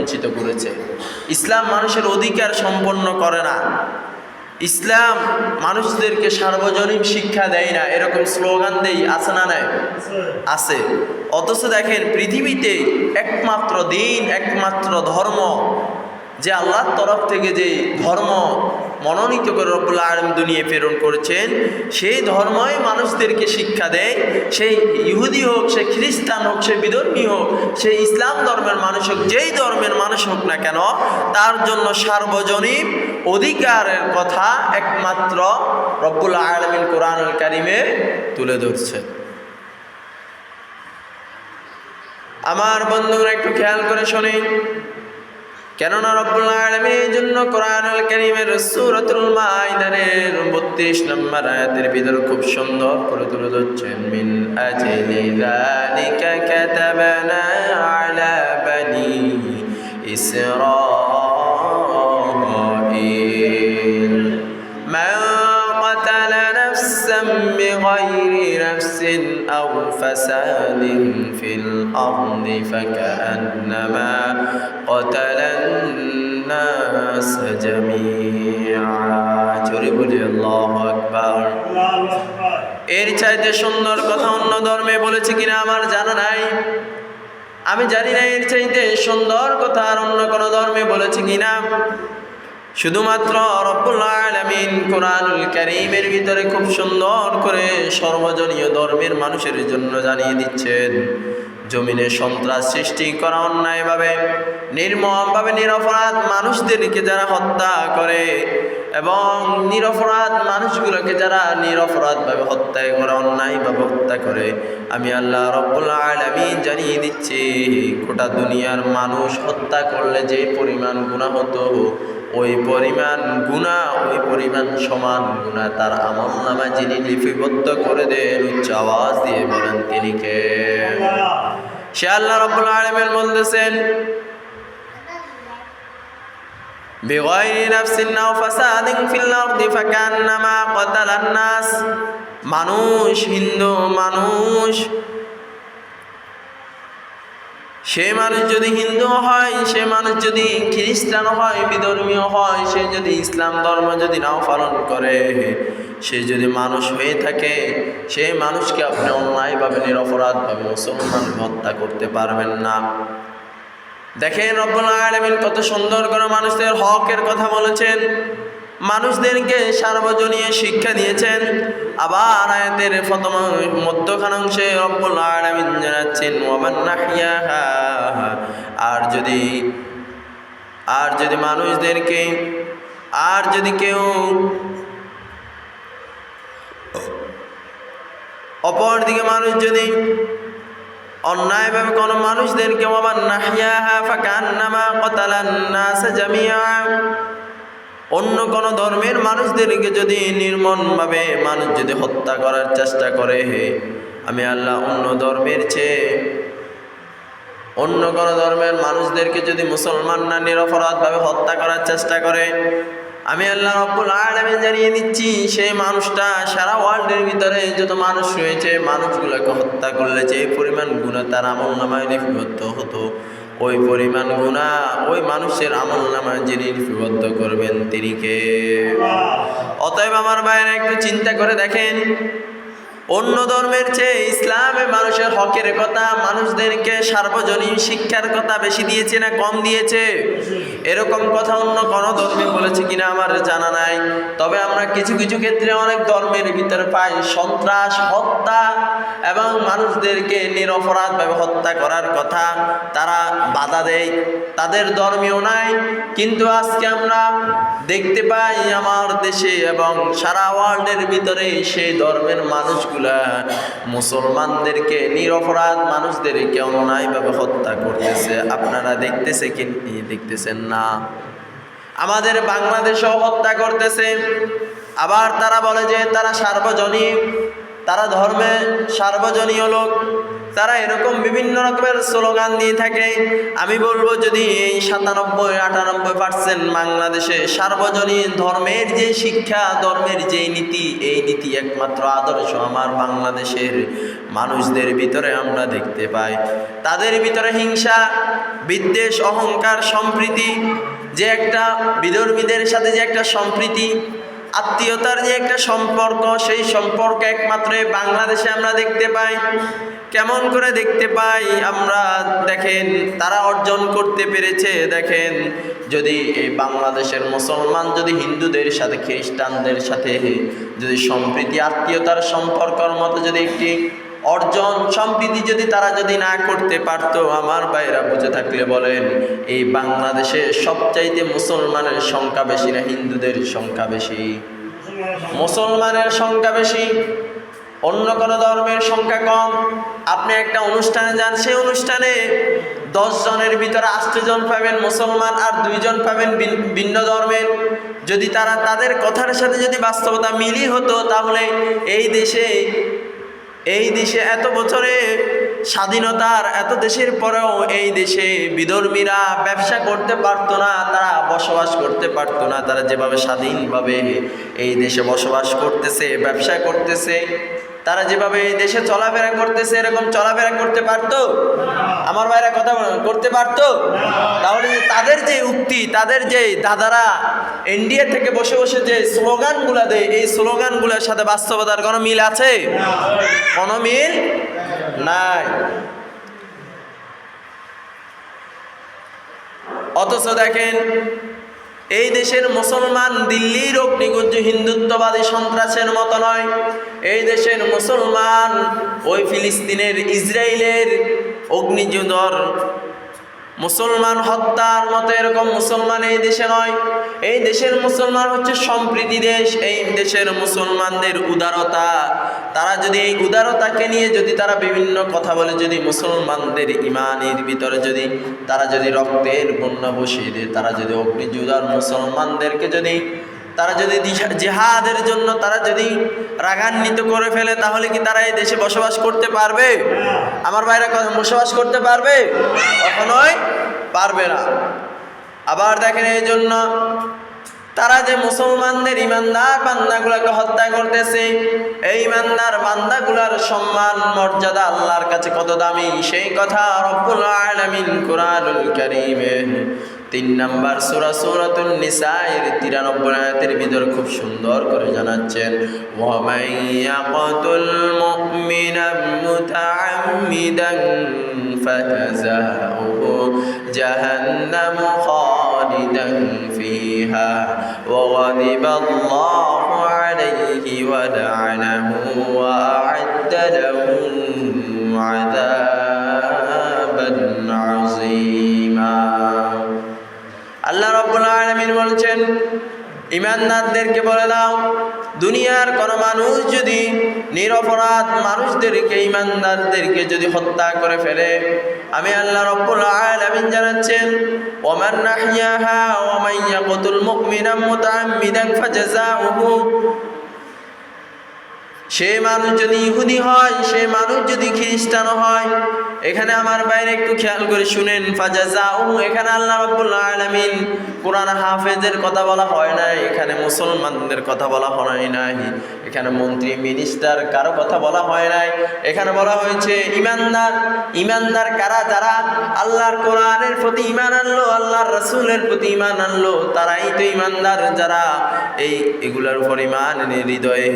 বঞ্চিত করেছে। ইসলাম মানুষের অধিকার সম্পন্ন করে না, ইসলাম মানুষদেরকে সার্বজনীন শিক্ষা দেয় না, এরকম স্লোগান দেই, আছে না নাই? আছে। অথচ দেখেন পৃথিবীতে একমাত্র দিন, একমাত্র ধর্ম যে আল্লাহর তরফ থেকে যে ধর্ম মনোনীত করে রব্বুল আলামিন দুনিয়ায় প্রেরণ করেছেন, সেই ধর্মই মানুষদেরকে শিক্ষা দেয়। সেই ইহুদি হোক, সে খ্রিস্টান হোক, সে বিধর্মী হোক, সে ইসলাম ধর্মের মানুষ হোক, যেই ধর্মের মানুষ হোক না কেন, তার জন্য সার্বজনীন অধিকারের কথা একমাত্র রব্বুল আলামিন কোরআনুল কারীমে তুলে ধরছে। আমার বন্ধুরা একটু খেয়াল করে শোনেন, কেননা রব্বুল আলামিন এই জন্য কোরআনুল কারীমের সূরাতুল মাইদার 32 নম্বর আয়াতের ভিতরে খুব সুন্দর করে তুলে ধরছেন, মিন আজলি যালিকা কাতাবনা আলা বানি ইসরাঈল মান ক্বাতালা নাফসান বিগাইরি নাফসিন আও ফাসাদিন ফিল আরদি ফাকান্নামা ক্বাতালান নাস জামিআ। জোরে বলি আল্লাহু আকবার। এর চাইতে সুন্দর কথা অন্য ধর্মে বলেছে কিনা আমার জানা নাই, আমি জানি না এর চাইতে সুন্দর কথা আর অন্য কোনো ধর্মে বলেছে কিনা। শুধুমাত্র রব্বুল আলামিন কোরআনুল কারীমের ভিতরে খুব সুন্দর করে সর্বজনীয় ধর্মের মানুষের জন্য জানিয়ে দিচ্ছেন, জমিনে সন্ত্রাস সৃষ্টি করা, অন্যায়ভাবে নির্মমভাবে নিরপরাধ মানুষদেরকে যারা হত্যা করে এবং নিরপরাধ মানুষগুলোকে যারা নিরপরাধভাবে হত্যা করে, অন্যায়ভাবে হত্যা করে, আমি আল্লাহ রব্বুল আলামিন জানিয়ে দিচ্ছি, গোটা দুনিয়ার মানুষ হত্যা করলে যে পরিমাণ গুনাহ হতো, ওই পরিমাণ গুনাহ, ওই পরিমাণ সমান গুনাহ তার আমলনামায় যিনি লিপিবদ্ধ করে দেন, উচ্চ আওয়াজ দিয়ে বলেন তিনি কে? সে আল্লাহ রব্বুল আলামিন বলতেছেন, বিগাইরি নাফসিন আও ফাসাদিন ফিল আরদি ফাকান্নামা ক্বাতালান নাস। মানুষ, হিন্দু মানুষ, সে মানুষ যদি হিন্দু হয়, সে মানুষ যদি খ্রিস্টান হয়, বিধর্মীয় হয়, সে যদি ইসলাম ধর্ম যদি নাও পালন করে, সে যদি মানুষ হয়ে থাকে, সেই মানুষকে আপনি অন্যায়ভাবে নিরপরাধভাবে মুসলমান হত্যা করতে পারবেন না। দেখেন রব্বুল আলামিন কত সুন্দর করে মানুষদের হকের কথা বলেছেন, মানুষদেরকে সার্বজনীন শিক্ষা দিয়েছেন। আবার আয়াতের প্রথম মধ্যখান অংশে রব্বুল আলামিন জানাচ্ছেন, ওয়ামান নাহইয়াহা, আর যদি মানুষদেরকে, আর যদি কেউ অপর দিকে মানুষ যদি অন্যায়ভাবে কোনো মানুষদেরকে, ওয়ামান নাহইয়াহা ফাকান্নামা ক্বাতালান নাস জামিআ, অন্য কোনো ধর্মের মানুষদেরকে যদি নির্মমভাবে মানুষ যদি হত্যা করার চেষ্টা করে, আমি আল্লাহ অন্য ধর্মের চেয়ে, অন্য কোনো ধর্মের মানুষদেরকে যদি মুসলমান না নিরপরাধভাবে হত্যা করার চেষ্টা করে, আমি আল্লাহ রব্বুল আলামিন জানিয়ে দিচ্ছি, সেই মানুষটা সারা ওয়ার্ল্ডের ভিতরে যত মানুষ রয়েছে, মানুষগুলোকে হত্যা করলে যে পরিমাণ গুনাহ তার আমলনামায় লিপিবদ্ধ হতো, ওই পরিমাণ গুনাহ ওই মানুষের আমলনামায় যিনি লিপিবদ্ধ করবেন তিনি কে? অতএব আমার ভাইয়েরা একটু চিন্তা করে দেখেন, অন্য ধর্মের চেয়ে ইসলামে মানুষের হকের কথা, মানুষদেরকে সার্বজনীন শিক্ষার কথা বেশি দিয়েছে না কম দিয়েছে? এরকম কথা অন্য কোনো ধর্মে বলেছে কিনা আমার জানা নাই। তবে আমরা কিছু কিছু ক্ষেত্রে অনেক ধর্মের ভিতরে পাই সন্ত্রাস, হত্যা এবং মানুষদেরকে নিরপরাধভাবে হত্যা করার কথা তারা বাধা দেয়, তাদের ধর্মীয় নাই। কিন্তু আজকে আমরা দেখতে পাই আমার দেশে এবং সারা ওয়ার্ল্ডের ভিতরে সেই ধর্মের মানুষগুলা মুসলমানদেরকে, নিরপরাধ মানুষদেরকে অন্যায়ভাবে হত্যা করতেছে। আপনারা দেখতেছে কি দেখতেছেন না? আমাদের বাংলাদেশেও হত্যা করতেছে। আবার তারা বলে যে তারা সার্বজনীন, তারা ধর্মে সার্বজনীয় লোক। তারা এরকম বিভিন্ন রকমের স্লোগান দিয়ে থাকে। আমি বলবো যদি এই 97-98% বাংলাদেশে সার্বজনীন ধর্মের যে শিক্ষা, ধর্মের যে নীতি, এই নীতি একমাত্র আদর্শ আমার বাংলাদেশের মানুষদের ভিতরে আমরা দেখতে পাই। তাদের ভিতরে হিংসা, বিদ্বেষ, অহংকার, সম্প্রীতি, যে একটা বিধর্মীদের সাথে যে একটা সম্প্রীতি, আত্মীয়তার যে একটা সম্পর্ক, সেই সম্পর্ক একমাত্র বাংলাদেশে আমরা দেখতে পাই। কেমন করে দেখতে পাই আমরা? দেখেন তারা অর্জন করতে পেরেছে। দেখেন যদি এই বাংলাদেশের মুসলমান যদি হিন্দুদের সাথে খ্রিস্টানদের সাথে যদি সম্প্রীতি, আত্মীয়তার সম্পর্কের মতো যদি একটি অর্জন, সম্প্রীতি যদি তারা যদি না করতে পারতো, আমার ভাইরা বুঝে থাকলে বলেন এই বাংলাদেশে সবচাইতে মুসলমানের সংখ্যা বেশি না হিন্দুদের সংখ্যা বেশি? মুসলমানের সংখ্যা বেশি, অন্য কোনো ধর্মের সংখ্যা কম। আপনি একটা অনুষ্ঠানে যান, সেই অনুষ্ঠানে 10 জনের ভিতরে 8 জন পাবেন মুসলমান আর 2 জন পাবেন ভিন্ন ধর্মের। যদি তারা তাদের কথার সাথে যদি বাস্তবতা মিলি হতো, তাহলে এই দেশে এত বছরে স্বাধীনতার, এত দেশের পরেও এই দেশে বিধর্মীরা ব্যবসা করতে পারতো না, তারা বসবাস করতে পারতো না। তারা যেভাবে স্বাধীনভাবে এই দেশে বসবাস করতেছে, ব্যবসা করতেছে, তারা যেভাবে এই দেশে চলাফেরা করতেছে, এরকম চলাফেরা করতে পারতো? আমার ভাইরা কথা করতে পারতো? তাহলে তাদের যে উক্তি, তাদের যে দাদারা ইন্ডিয়া থেকে বসে বসে যে স্লোগানগুলা দেয়, এই স্লোগানগুলোর সাথে বাস্তবতার কোনো মিল আছে? কোনো মিল নাই। অথচ দেখেন এই দেশের মুসলমান দিল্লির অগ্নিকুঞ্জ হিন্দুত্ববাদী সন্ত্রাসের মতো নয়। এই দেশের মুসলমান ওই ফিলিস্তিনের, ইসরায়েলের অগ্নিযুদ্ধর মুসলমান হত্যার মতো এরকম মুসলমান এই দেশে নয়। এই দেশের মুসলমান হচ্ছে সম্প্রীতি দেশ। এই দেশের মুসলমানদের উদারতা, তারা যদি এই উদারতাকে নিয়ে যদি তারা বিভিন্ন কথা বলে, যদি মুসলমানদের ইমানের ভিতরে যদি তারা যদি রক্তের বন্যা বসিয়ে দেয়, তারা যদি অগ্নিযুদ্ধর মুসলমানদেরকে যদি তারা যদি জিহাদের জন্য তারা যদি রাগান্বিত করে ফেলে, তাহলে কি তারা এই দেশে বসবাস করতে পারবে? আমার ভাইরা বসবাস করতে পারবে? কখনোই পারবে না। আবার দেখেন এই জন্য তারা যে মুসলমানদের ইমানদার বান্দাগুলোকে হত্যা করতেছে, এই ইমানদার বান্দাগুলোর সম্মান মর্যাদা আল্লাহর কাছে কত দামি, সেই কথা রব্বুল আলামিন কুরআনুল কারীমে 3 নম্বর সূরা সূরাতুন নিসায়ের 93 আয়াতের ভিতরে খুব সুন্দর করে জানাচ্ছেন, ওয়া মান ইয়াকতুল মুমিনা মুতাআম্মিদান ফাজাযাউহু জাহান্নামু খালিদান ফিহা ওয়া গাদিবাল্লাহু আলাইহি ওয়া লা'নাহু ওয়া আ'আদ্দা লাহু আযাবান আযীমা। আল্লাহ রাব্বুল আলামিন বলছেন, ইমানদারদেরকে বলে দাও, দুনিয়ার কোন মানুষ যদি নিরপরাধ মানুষদেরকে, ইমানদারদেরকে যদি হত্যা করে ফেলে, আমি আল্লাহ রাব্বুল আলামিন জানাচ্ছেন, ওমান নাহইয়াহা ওয়া মান ইয়াকতুল মুমিনা মুতাআম্মিদান ফাজাযাউহু, সে মানুষ যদি ইহুদি হয়, সে মানুষ যদি খ্রিস্টান হয়, এখানে আমার বাইরে একটু খেয়াল করে শুনেন, ফাজাযাউহু, এখানে আল্লাহ রাব্বুল আলামিন কোরআন হাফেজের কথা বলা হয় না, এখানে মুসলমানদের কথা বলা হয় নাই, এখানে মন্ত্রী মিনিস্টার কারো কথা বলা হয় নাই, এখানে বলা হয়েছে ইমানদার। ইমানদার কারা? যারা আল্লাহর কোরআনের প্রতি ঈমান আনলো, আল্লাহর রাসূলের প্রতি ঈমান আনলো, তারাই তো ইমানদার। যারা এগুলার উপর ঈমান এনে হৃদয়ে,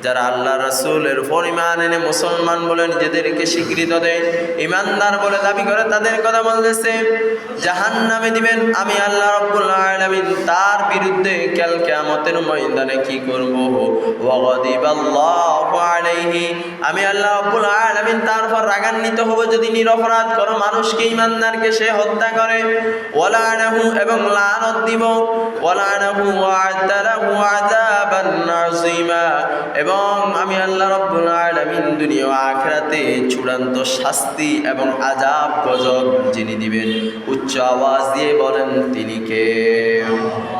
যারা আল্লাহ রাসূলের উপর ঈমান এনে মুসলমান বলে নিজেদেরকে স্বীকৃত দেয়, ঈমানদার বলে দাবি করে, তাদের কথা বলতেছে জাহান্নামে দিবেন। আমি আল্লাহ রাব্বুল আলামিন তার বিরুদ্ধে কাল কিয়ামতের ময়দানে কি করব? ওয়া গাদিবাল্লাহু আলাইহি, আমি আল্লাহ রাব্বুল আলামিন তার উপর রাগান্বিত হব যদি নিরপরাধ কোন মানুষকে, ঈমানদারকে সে হত্যা করে। ওয়া লা'নাহু, এবং লানত দিব। ওয়া লা'নাহু ওয়া আ'আদ্দা লাহু আযাবান আযীমা, এবং আমি আল্লাহ রাব্বুল আলামিন দুনিয়া ও আখিরাতে চূড়ান্ত শাস্তি এবং আযাব গজব যিনি দিবেন, উচ্চ আওয়াজ দিয়ে বলেন তিনি কে?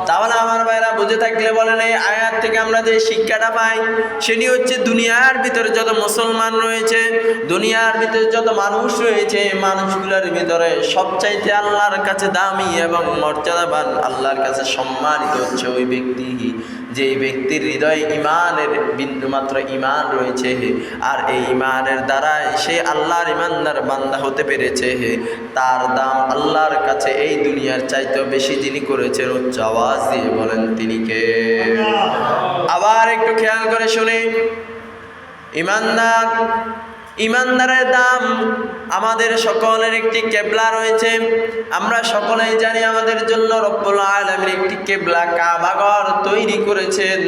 তাহলে আমার ভাইরা বুঝে থাকলে বলেন এই আয়াত থেকে আমরা যে শিক্ষাটা পাই সেটি হচ্ছে দুনিয়ার ভিতরে যত মুসলমান রয়েছে, দুনিয়ার ভিতরে যত মানুষ রয়েছে, মানুষগুলোর ভিতরে সবচাইতে আল্লাহর কাছে দামি এবং মর্যাদাবান, আল্লাহর কাছে সম্মানিত হচ্ছে ওই ব্যক্তি যেই ব্যক্তির হৃদয়ে ইমানের বিন্দুমাত্র ইমান রয়েছে, আর এই ইমানের দ্বারাই সে আল্লাহর ইমানদার বান্দা হতে পেরেছে। তার দাম আল্লাহর কাছে এই দুনিয়ার চাইতেও বেশি যিনি করেছেন উচ্চ আওয়াজ দিয়ে বলেন তিনি কে? আবার একটু খেয়াল করে শুনে, ইমানদারের দাম, আমাদের সকলের একটি কেবলা রয়েছে। আমরা সকলেই জানি আমাদের জন্য রব্বুল আলামিন একটি কেবলা কাবাঘর তৈরি করেছেন।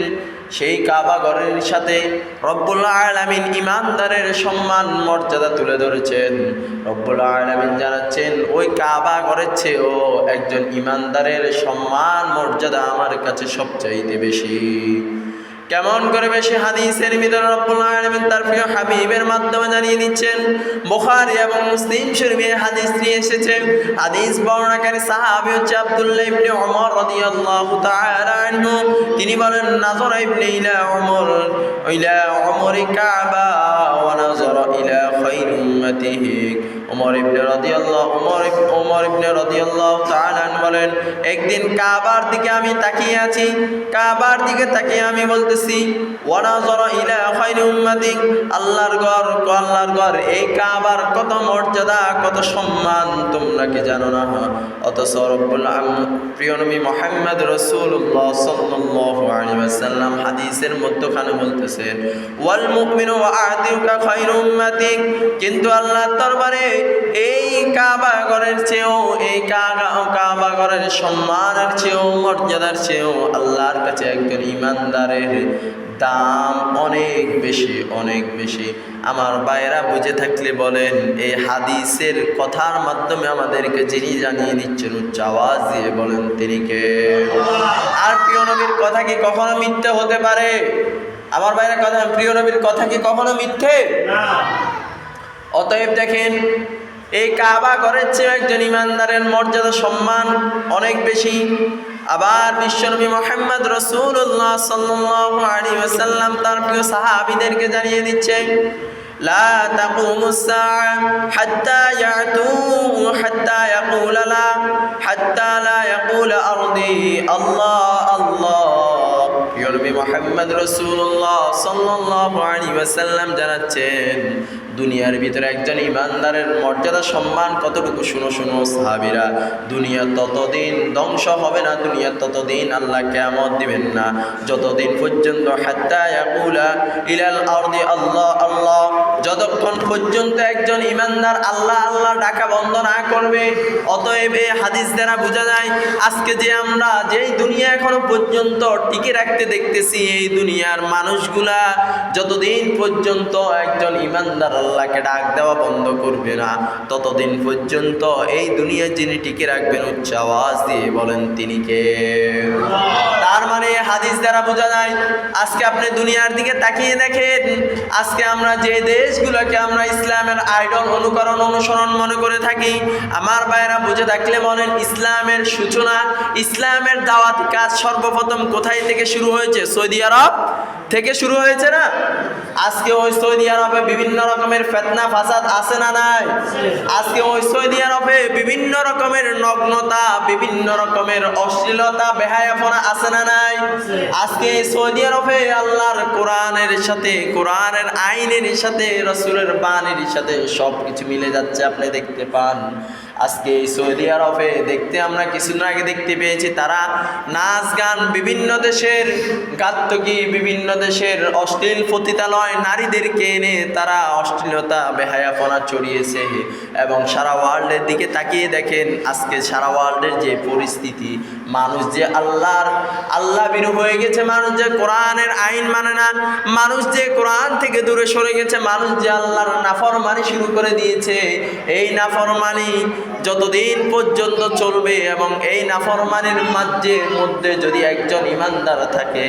সেই কাবাঘরের সাথে রব্বুল আলামিন ইমানদারের সম্মান মর্যাদা তুলে ধরেছেন। রব্বুল আলামিন জানাচ্ছেন ওই কাবাঘরের চেয়েও একজন ইমানদারের সম্মান মর্যাদা আমার কাছে সবচাইতে বেশি। কেমন করে বেশি? হাদিসের ভিতরে রব্বুল আলামিন তার প্রিয় হাবিবের মাধ্যমে জানিয়ে দিচ্ছেন। বুখারী এবং মুসলিম শরীফে হাদিস নিয়ে এসেছে। হাদিস বর্ণনাকারী সাহাবী হচ্ছে আব্দুল্লাহ ইবনে ওমর রাদিয়াল্লাহু তাআলা আনহু। তিনি বলেন, নাযরা ইবনে ইলা উমরি কাবা ওয়া নাযরা ইলা খায়রি উম্মতিহি। ওমর ইবনে রাদিয়াল্লাহু তাআলা আনহু বলেন, একদিন কাবার দিকে আমি তাকিয়ে আছি, কাবার দিকে তাকিয়ে আমি বলতেছি, ওয়া নাযরা ইলা খায়রি উম্মতি, আল্লাহর ঘর, এই কাবার কত মর্যাদা, কত সম্মান তোমরা কি জানো না? অথচ রব্বুল প্রিয় নবী মুহাম্মদ রাসূলুল্লাহ সাল্লাল্লাহু আলাইহি ওয়াসাল্লাম হাদিসের মধ্যখানে বলতেছেন, ওয়াল মুমিনু ওয়া আ'তিকা খায়রু উম্মতি, কিন্তু আল্লাহর দরবারে এই কাবা ঘরের চেয়েও, এই কাবা ঘরের সম্মানের চেয়েও, মর্যাদার চেয়েও আল্লাহর কাছে একজন ইমানদারের দাম অনেক বেশি, অনেক বেশি। আমার ভাইরা বুঝে থাকলে বলেন, এই হাদিসের কথার মাধ্যমে আমাদেরকে যিনি জানিয়ে দিচ্ছেন উচ্চ আওয়াজ দিয়ে বলেন তিনি কে? আর প্রিয় নবীর কথা কি কখনো মিথ্যে হতে পারে? আমার ভাইরা কথা, প্রিয় নবীর কথা কি কখনো মিথ্যে? অতএব দেখেন, এই কাবা ঘরের চেয়ে একজন ইমানদারের মর্যাদা সম্মান অনেক বেশি। আবার বিশ্বনবী মুহাম্মদ রাসূলুল্লাহ সাল্লাল্লাহু আলাইহি ওয়াসাল্লাম তার প্রিয় সাহাবীদেরকে জানিয়ে দিচ্ছেন, লা তাকুমুস সাআ হাত্তা ইয়াকুলা লা ইয়াকুলা আরদি আল্লাহ আল্লাহ। প্রিয় নবী মুহাম্মদ রাসূলুল্লাহ সাল্লাল্লাহু আলাইহি ওয়াসাল্লাম জানাচ্ছেন, দুনিয়ার ভিতরে একজন ইমানদারের মর্যাদা সম্মান কতটুকু শুনো সাহাবীরা। দুনিয়া ততদিন ধ্বংস হবে না, দুনিয়া ততদিন আল্লাহ কিয়ামত দিবেন না, যতদিন পর্যন্ত হাত্তা ইয়াকুলা ইলাল আরদি আল্লাহ আল্লাহ, যতক্ষণ পর্যন্ত একজন ইমানদার আল্লাহ আল্লাহ ডাকা বন্ধ না করবে। অতএব এই হাদিস দ্বারা বোঝা যায়, আজকে যে আমরা যেই দুনিয়া এখনো পর্যন্ত টিকে রাখতে দেখতেছি, এই দুনিয়ার মানুষগুলা যতদিন পর্যন্ত একজন ইমানদার আল্লাহকে ডাক দেওয়া বন্ধ করবে না, ততদিন পর্যন্ত এই দুনিয়া যিনি টিকে রাখবেন উচ্চ আওয়াজ দিয়ে বলেন তিনি কে? তার মানে হাদিস দ্বারা বোঝা যায়, আজকে আপনি দুনিয়ার দিকে তাকিয়ে দেখেন, আজকে আমরা যে দেশগুলোকে আমরা ইসলামের আইডল অনুকরণ অনুসরণ মনে করে থাকি, আমার ভাইরা বুঝে থাকলে বলেন, ইসলামের সূচনা, ইসলামের দাওয়াতি কাজ সর্বপ্রথম কোথায় থেকে শুরু হয়েছে? সৌদি আরব থেকে শুরু হয়েছে না? আজকে ওই সৌদি আরবে বিভিন্ন রকমের ফিতনা ফাসাদ আছে না নাই? আজকে ওই সৌদি আরবে বিভিন্ন রকমের নগ্নতা, বিভিন্ন রকমের অশ্লীলতা, বেহায়াপনা আছে না নাই? আজকে সৌদি আরবে আল্লাহর কোরআনের সাথে, কোরআনের আইনের সাথে, রাসূলের বাণীর সাথে সব কিছু মিলে যাচ্ছে, আপনি দেখতে পান। আজকে সৌদি আরবে দেখতে, আমরা কিছুদিন আগে দেখতে পেয়েছি, তারা নাচ গান, বিভিন্ন দেশের গাত্তকী, বিভিন্ন দেশের অশ্লীল পতিতালয়, নারীদেরকে এনে তারা অশ্লীলতা বেহায়াপনা ছড়িয়েছে। এবং সারা ওয়ার্ল্ডের দিকে তাকিয়ে দেখেন, আজকে সারা ওয়ার্ল্ডের যে পরিস্থিতি, মানুষ যে আল্লাহ বিরু হয়ে গেছে, মানুষ যে কোরআনের আইন মানে না, মানুষ যে কোরআন থেকে দূরে সরে গেছে, মানুষ যে আল্লাহর নাফরমানি শুরু করে দিয়েছে। এই নাফরমানি যতদিন পর্যন্ত চলবে এবং এই নাফরমানির মধ্যে যদি একজন ইমানদার থাকে,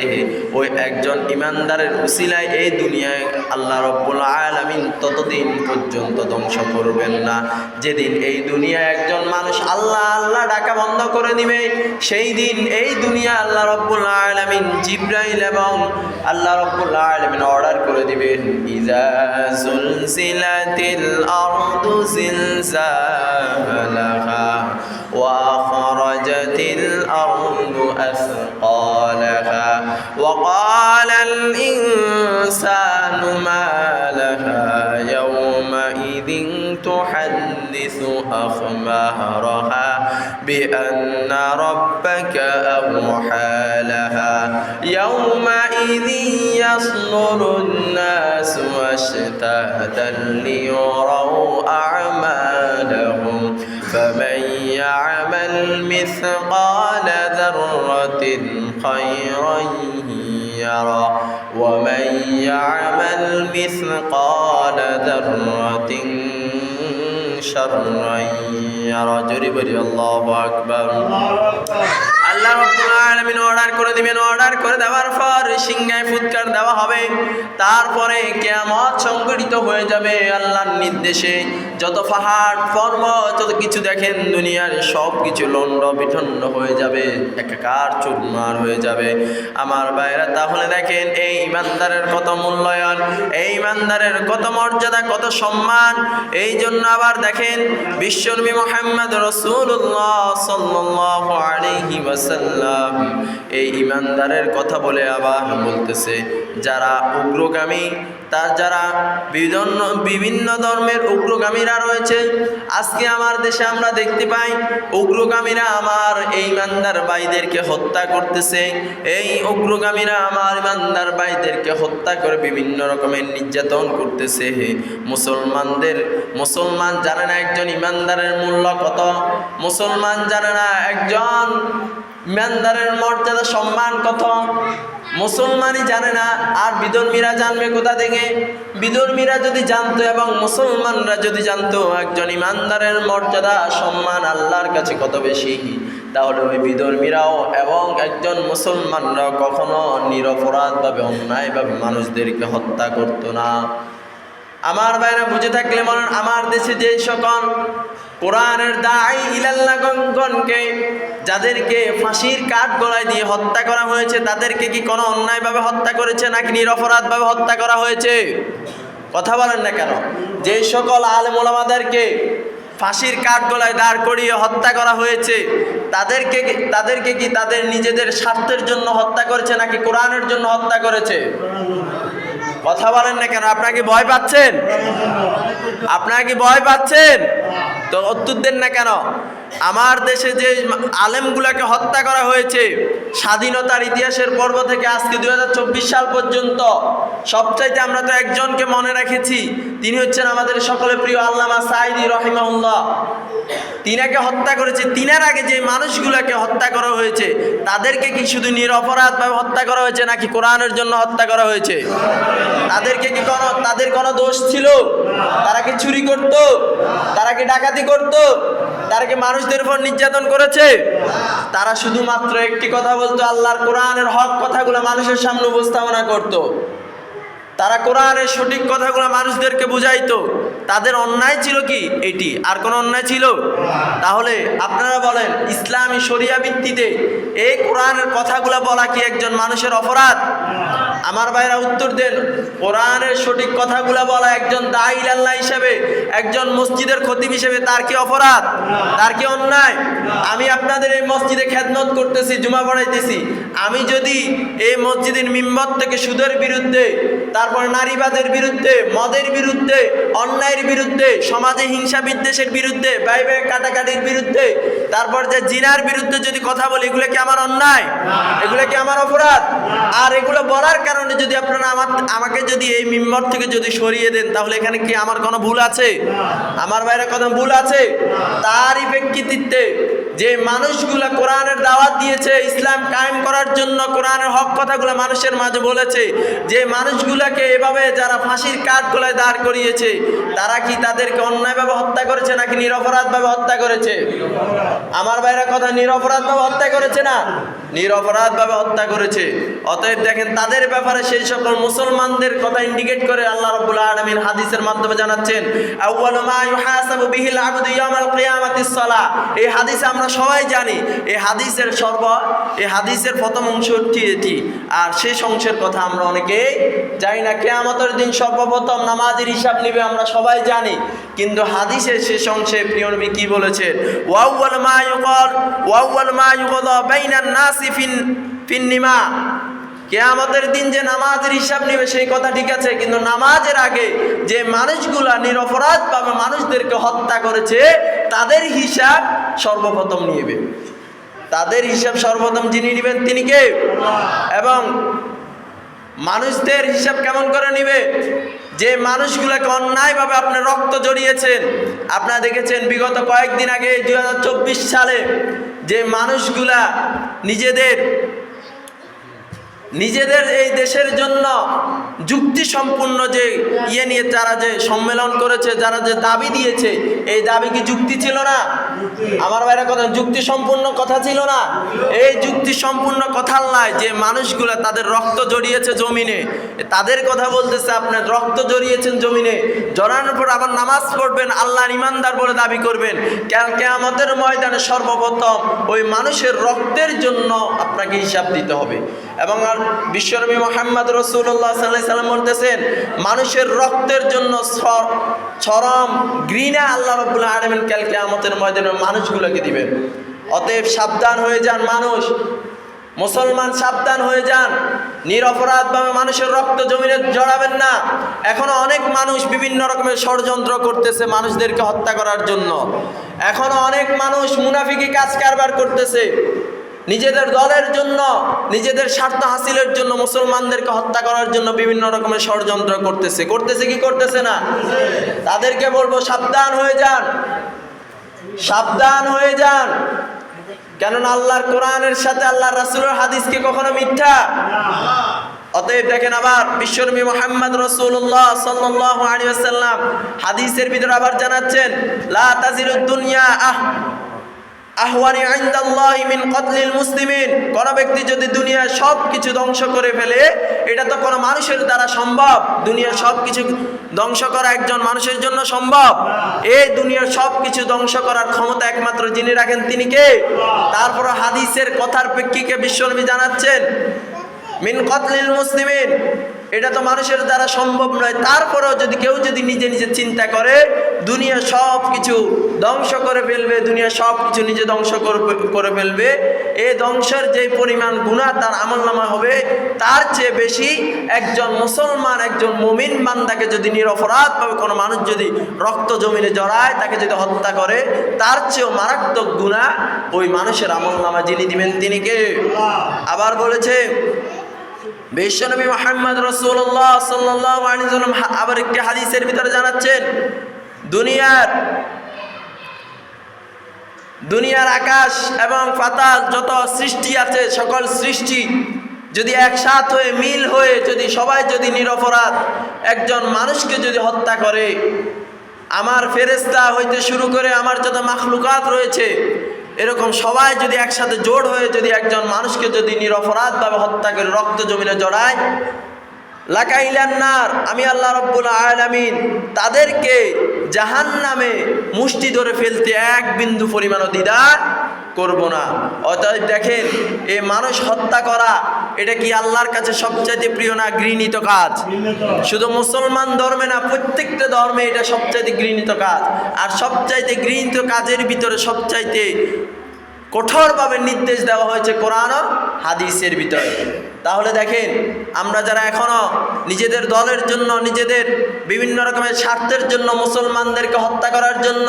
ওই একজন ইমানদারের উসিলায় এই দুনিয়ায় আল্লাহ রাব্বুল আলামিন ততদিন পর্যন্ত ধ্বংস করবেন না। যেদিন এই দুনিয়ায় একজন মানুষ আল্লাহ আল্লাহ ডাকা বন্ধ করে দিবে, সেই দিন এই দুনিয়া আল্লাহ রাব্বুল আলামিন জিবরাইল এবং আল্লাহ রাব্বুল আলামিন অর্ডার করে দিবেন, ইযা যুলজিলাতিল আরদু জিলজালাহা ওয়া আখরাজাতিল আরদু আসকালাহা ওয়া ক্বালাল ইনসানু মা লাহা ইয়াওমা ইযিন তুহাদ্দিসু আখবারাহা বিআন্না রাব্বাকা আওহা লাহা ইয়াওমা ইযিন ইয়াসদুরুন নাসু আশতাতান লিয়ারাউ আ'মালাহুম فمن يعمل مثقال ذرة خيرا يره ومن يعمل مثقال ذرة شرا يره جري بري الله أكبر আল্লাহ রাব্বুল আলামিন অর্ডার করে দিবেন। অর্ডার করে দেওয়ার পর সিংহায় ফুৎকার দেওয়া হবে। তারপরে কিয়ামত সংঘটিত হয়ে যাবে আল্লাহর নির্দেশে। যত পাহাড় পর্বত যত কিছু দেখেন দুনিয়ার সব কিছু লন্ড বিঠন্ন হয়ে যাবে, একাকার চুরমার হয়ে যাবে। আমার ভাইরা, তাহলে দেখেন এই ইমানদারের কত মূল্যায়ন, এই ইমানদারের কত মর্যাদা, কত সম্মান। এই জন্য আবার দেখেন বিশ্বনবী মুহাম্মদ রাসূলুল্লাহ সাল্লাল্লাহু আলাইহি ওয়াসাল্লাম এই ইমানদারের কথা বলে আবার বলতেছে, যারা উগ্রগামী, যারা বিভিন্ন ধর্মের উগ্রগামীরা রয়েছে। আজকে আমার দেশে আমরা দেখতে পাই উগ্রগামীরা আমার এই ইমানদার ভাইদেরকে হত্যা করতেছে। এই উগ্রগামীরা আমার ইমানদার ভাইদেরকে হত্যা করে বিভিন্ন রকমের নির্যাতন করতেছে। মুসলমান জানে না একজন ইমানদারের মূল্য কত, মুসলমান জানে না একজন ইমানদারের মর্যাদা সম্মান কত, মুসলমানই জানে না। আর বিধর্মীরা জানবে কোথা থেকে? বিধর্মীরা যদি জানতো এবং মুসলমানরা যদি জানতো একজন ইমানদারের মর্যাদা সম্মান আল্লাহর কাছে কত বেশি, তাহলে ওই বিধর্মীরাও এবং একজন মুসলমানরাও কখনো নিরপরাধভাবে অন্যায়ভাবে মানুষদেরকে হত্যা করতো না। আমার ভাইরা বুঝে থাকলে বলেন, আমার দেশে যে সকল কোরআনের দাঈ ইলাল্লাহগণকে যাদেরকে ফাঁসির কাঠ গলায় দিয়ে হত্যা করা হয়েছে, তাদেরকে কি কোনো অন্যায়ভাবে হত্যা করেছে নাকি নিরপরাধভাবে হত্যা করা হয়েছে? কথা বলেন না কেন? যে সকল আলেম ওলামাদেরকে ফাঁসির কাঠ গলায় দাঁড় করিয়ে হত্যা করা হয়েছে, তাদেরকে কি তাদের নিজেদের স্বার্থের জন্য হত্যা করেছে নাকি কোরআনের জন্য হত্যা করেছে? কথা বলেন না কেন? আপনারা কি ভয় পাচ্ছেন? আপনারা কি ভয় পাচ্ছেন? তো উত্তর দেন না কেন? আমার দেশে যে আলেমগুলোকে হত্যা করা হয়েছে স্বাধীনতার ইতিহাসের পর্ব থেকে আজকে 2024 সাল পর্যন্ত, সবচাইতে আমরা তো একজনকে মনে রেখেছি, তিনি হচ্ছেন আমাদের সকলের প্রিয় আল্লামা সাঈদী রাহিমাহুল্লাহ। তিনাকে হত্যা করেছে। তিনার আগে যে মানুষগুলোকে হত্যা করা হয়েছে তাদেরকে কি শুধু নিরপরাধভাবে হত্যা করা হয়েছে নাকি কোরআনের জন্য হত্যা করা হয়েছে? তাদেরকে কি তাদের কোনো দোষ ছিল? তারা কি চুরি করত? তারা কি ডাকাতি করত? তারা কি মানুষদের উপর নির্যাতন করেছে? তারা শুধুমাত্র একটি কথা বলতো, আল্লাহর কোরআনের হক কথাগুলো মানুষের সামনে উপস্থাপনা করত। তারা কোরআনের সঠিক কথাগুলো মানুষদেরকে বুঝাইতো। তাদের অন্যায় ছিল কি এটি? আর কোনো অন্যায় ছিল? তাহলে আপনারা বলেন, ইসলামী শরিয়া ভিত্তিতে এই কোরআনের কথাগুলো বলা কি একজন মানুষের অপরাধ? আমার ভাইরা উত্তর দেন। কোরআনের সঠিক কথাগুলো বলা একজন দাঈ ইলাল্লাহ হিসেবে, একজন মসজিদের খতিব হিসেবে তার কি অপরাধ? তার কি অন্যায়? আমি আপনাদের এই মসজিদে খেদমত করতেছি, জুমা পড়াইতেছি, আমি যদি এই মসজিদের মিম্বর থেকে সুদের বিরুদ্ধে, তারপর নারীবাদের বিরুদ্ধে, মদের বিরুদ্ধে, অন্যায়ের বিরুদ্ধে, সমাজে হিংসা বিদ্বেষের বিরুদ্ধে, ভাই ভাই কাটাকাটির বিরুদ্ধে, তারপর যে জিনার বিরুদ্ধে যদি কথা বলি, এগুলো কি আমার অন্যায়? এগুলো কি আমার অপরাধ? আর এগুলো বলার কারণে যদি আপনারা আমাকে যদি এই মিম্বর থেকে যদি সরিয়ে দেন, তাহলে এখানে কি আমার কোনো ভুল আছে? আমার ভাইরা কোনো ভুল আছে? তারই প্রেক্ষিতে যে মানুষগুলা কোরআনের দাওয়াত দিয়েছে, ইসলাম কায়েম করার জন্য কোরআনের হক কথাগুলো মানুষের মাঝে বলেছে, যে মানুষগুলাকে এভাবে যারা ফাঁসির কাঠগোলায় দাঁড় করিয়েছে, তারা কি তাদেরকে অন্যায়ভাবে হত্যা করেছে নাকি নিরপরাধভাবে হত্যা করেছে? আমার ভাইরা কথা, নিরপরাধভাবে হত্যা করেছে না? নিরপরাধভাবে হত্যা করেছে। অতএব দেখেন, তাদের ব্যাপারে সেই সকল মুসলমানদের কথা ইন্ডিকেট করে আল্লাহ রাব্বুল আলামিন হাদিসের মাধ্যমে জানাচ্ছেন, আউয়ালু মা ইউহাসাবু বিহিল আবদু ইয়াউমাল কিয়ামাতিস সালাহ। এই হাদিস আমরা সবাই জানি। এই হাদিসের প্রথম অংশ এটি, আর শেষ অংশের কথা আমরা অনেকেই জানি না। কিয়ামতের দিন সর্বপ্রথম নামাজের হিসাব নিবে আমরা সবাই জানি, কিন্তু হাদিসের শেষ অংশে প্রিয় নবী কি বলেছেন? ওয়াউয়াল মা ইউকাদা বাইনান নাসি ফিন নিমা। কিয়ামতের দিন যে নামাজের হিসাব নিবে সেই কথা ঠিক আছে, কিন্তু নামাজের আগে যে মানুষগুলা নিরপরাধভাবে মানুষদেরকে হত্যা করেছে তাদের হিসাব সর্বপ্রথম নিবে। তাদের হিসাব সর্বপ্রথম যিনি নেবেন তিনি কে? এবং মানুষদের হিসাব কেমন করে নিবে? যে মানুষগুলোকে অন্যায়ভাবে আপনি রক্ত জড়িয়েছেন। আপনারা দেখেছেন বিগত কয়েকদিন আগে 2024 সালে যে মানুষগুলা নিজেদের এই দেশের জন্য যুক্তি সম্পূর্ণ যে নিয়ে তারা যে সম্মেলন করেছে, যারা যে দাবি দিয়েছে, এই দাবি কি যুক্তি ছিল না? আমার ভাইরা কথা, যুক্তি সম্পূর্ণ কথা ছিল না? এই যুক্তি সম্পূর্ণ কথার নয় যে মানুষগুলা তাদের রক্ত জড়িয়েছে জমিনে, তাদের কথা বলতেছে। আপনার রক্ত জড়িয়েছেন জমিনে, জড়ানোর পর আবার নামাজ পড়বেন, আল্লাহর ইমানদার বলে দাবি করবেন, কিয়ামতের ময়দানে সর্বপ্রথম ওই মানুষের রক্তের জন্য আপনাকে হিসাব দিতে হবে। এবং বিশ্বনবী মুহাম্মদ রাসূলুল্লাহ সাল্লাল্লাহু আলাইহি সাল্লাম বলতেছেন, মানুষের রক্তের জন্য চরম ঘৃণা আল্লাহ রাব্বুল আলামিন কাল কিয়ামতের ময়দানে মানুষগুলোকে দিবেন। অতএব সাবধান হয়ে যান মানুষ, মুসলমান সাবধান হয়ে যান। নিরপরাধভাবে মানুষের রক্ত জমিনে জড়াবেন না। এখনো অনেক মানুষ বিভিন্ন রকমের ষড়যন্ত্র করতেছে মানুষদেরকে হত্যা করার জন্য। এখনো অনেক মানুষ মুনাফিকি কাজ কারবার করতেছে নিজেদের দলের জন্য, নিজেদের স্বার্থ হাসিলের জন্য, মুসলমানদেরকে হত্যা করার জন্য বিভিন্ন রকমের ষড়যন্ত্র করতেছে কি করতেছে না? তাদেরকে বলবো সাবধান হয়ে যান, সাবধান হয়ে যান। কেননা আল্লাহর কোরআনের সাথে আল্লাহর রাসূলের হাদিসকে কখনো মিথ্যা। অতএব দেখেন, আবার বিশ্বনবী মুহাম্মদ রাসূলুল্লাহ সাল্লাল্লাহু আলাইহি ওয়াসাল্লাম হাদিসের ভিতরে আবার জানাচ্ছেন, লা তাজিলুদ দুনিয়া আহওয়ানি ইনদাল্লাহি মিন কতলিল মুসলিমিন। কোন ব্যক্তি যদি দুনিয়ার সব কিছু ধ্বংস করে ফেলে, এটা তো কোনো মানুষের দ্বারা সম্ভব? দুনিয়ার সব কিছু ধ্বংস করা একজন মানুষের জন্য সম্ভব? এই দুনিয়ার সব কিছু ধ্বংস করার ক্ষমতা একমাত্র যিনি রাখেন তিনি কে? তারপর হাদিসের কথার প্রেক্ষিতে বিশ্বনবী জানাচ্ছেন, মিন কতলিল মুসলিমিন, এটা তো মানুষের দ্বারা সম্ভব নয়। তারপরেও যদি কেউ নিজে নিজে চিন্তা করে দুনিয়া সব কিছু ধ্বংস করে ফেলবে, দুনিয়া সব কিছু নিজে ধ্বংস করে ফেলবে, এই ধ্বংসের যে পরিমাণ গুনাহ তার আমলনামা হবে, তার চেয়ে বেশি একজন মুসলমান, একজন মুমিন বান্দাকে যদি নিরপরাধভাবে কোনো মানুষ যদি রক্ত জমিনে জড়ায়, তাকে যদি হত্যা করে, তার চেয়েও মারাত্মক গুনাহ ওই মানুষের আমলনামা যিনি দিবেন তিনি কে? আবার বলেছে বিশ্বনবী মুহাম্মদ রাসূলুল্লাহ সাল্লাল্লাহু আলাইহি ওয়াসাল্লাম আবার একটি হাদিসের ভিতরে জানাচ্ছেন, দুনিয়ার আকাশ এবং পাতাল যত সৃষ্টি আছে, সকল সৃষ্টি যদি একসাথ হয়ে মিল হয়ে যদি সবাই যদি নিরপরাধ একজন মানুষকে যদি হত্যা করে, আমার ফেরেশতা হইতে শুরু করে আমার যত মাখলুকাত রয়েছে, এরকম সবাই যদি একসাথে জোড় হয়ে যদি একজন মানুষকে যদি নিরপরাধভাবে হত্যা করে রক্ত জমিনে জড়ায়, লাকাইলান নার, আমি আল্লাহ রাব্বুল আলামিন তাদেরকে জাহান্নামে মুষ্টি ধরে ফেলতে এক বিন্দু পরিমাণও দ্বিধা করব না। অতএব দেখেন, এই মানুষ হত্যা করা এটা কি আল্লাহর কাছে সবচাইতে প্রিয় না ঘৃণিত কাজ? শুধু মুসলমান ধর্মে না, প্রত্যেকটা ধর্মে এটা সবচাইতে ঘৃণিত কাজ। আর সবচাইতে ঘৃণিত কাজের ভিতরে সবচাইতে কঠোরভাবে নির্দেশ দেওয়া হয়েছে কোরআন ও হাদিসের ভিতরে। তাহলে দেখেন আমরা যারা এখনও নিজেদের দলের জন্য, নিজেদের বিভিন্ন রকমের স্বার্থের জন্য মুসলমানদেরকে হত্যা করার জন্য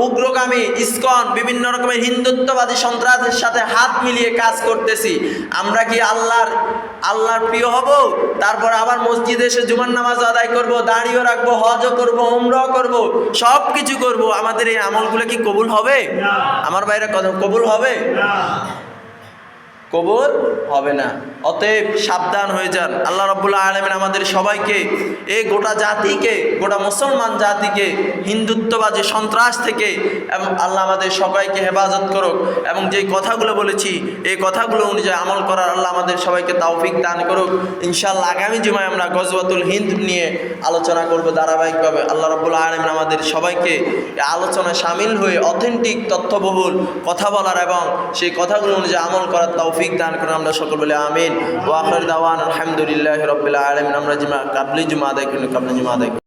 উগ্রগামী ইসকন বিভিন্ন রকমের হিন্দুত্ববাদী সন্ত্রাসের সাথে হাত মিলিয়ে কাজ করতেছি, আমরা কি আল্লাহর প্রিয় হব? তারপর আবার মসজিদে এসে জুমার নামাজ আদায় করব, দাঁড়িয়ে রাখবো, হজও করব, উমরাও করব, সব কিছু করব, আমাদের এই আমলগুলো কি কবুল হবে? আমার বাইরে কথা কবুল হবে? কবুল হবে না। অতএব সাবধান হয়ে যান। আল্লাহ রাব্বুল আলামিন আমাদের সবাইকে, এই গোটা জাতিকে, গোটা মুসলমান জাতিকে হিন্দুত্ববাদী সন্ত্রাস থেকে এবং আল্লাহ আমাদের সবাইকে হেফাজত করুক, এবং যে কথাগুলো বলেছি এই কথাগুলো অনুযায়ী আমল করার আল্লাহ আমাদের সবাইকে তৌফিক দান করুক। ইনশাআল্লাহ আগামী জুমায় আমরা গজওয়াতুল হিন্দ নিয়ে আলোচনা করব ধারাবাহিকভাবে। আল্লাহ রাব্বুল আলামিন আমাদের সবাইকে এই আলোচনায় শামিল হয়ে অথেন্টিক তথ্যবহুল কথা বলার এবং সেই কথাগুলো অনুযায়ী আমল করার তৌফিক দান করুন। আমরা সকল বলে আমিন। ওয়া আখির দাওয়ানা আলহামদুলিল্লাহি রাব্বিল আলামিন। আমরা কাবলি জুমা আদায় করি, কাবলি জুমা আদায় করি।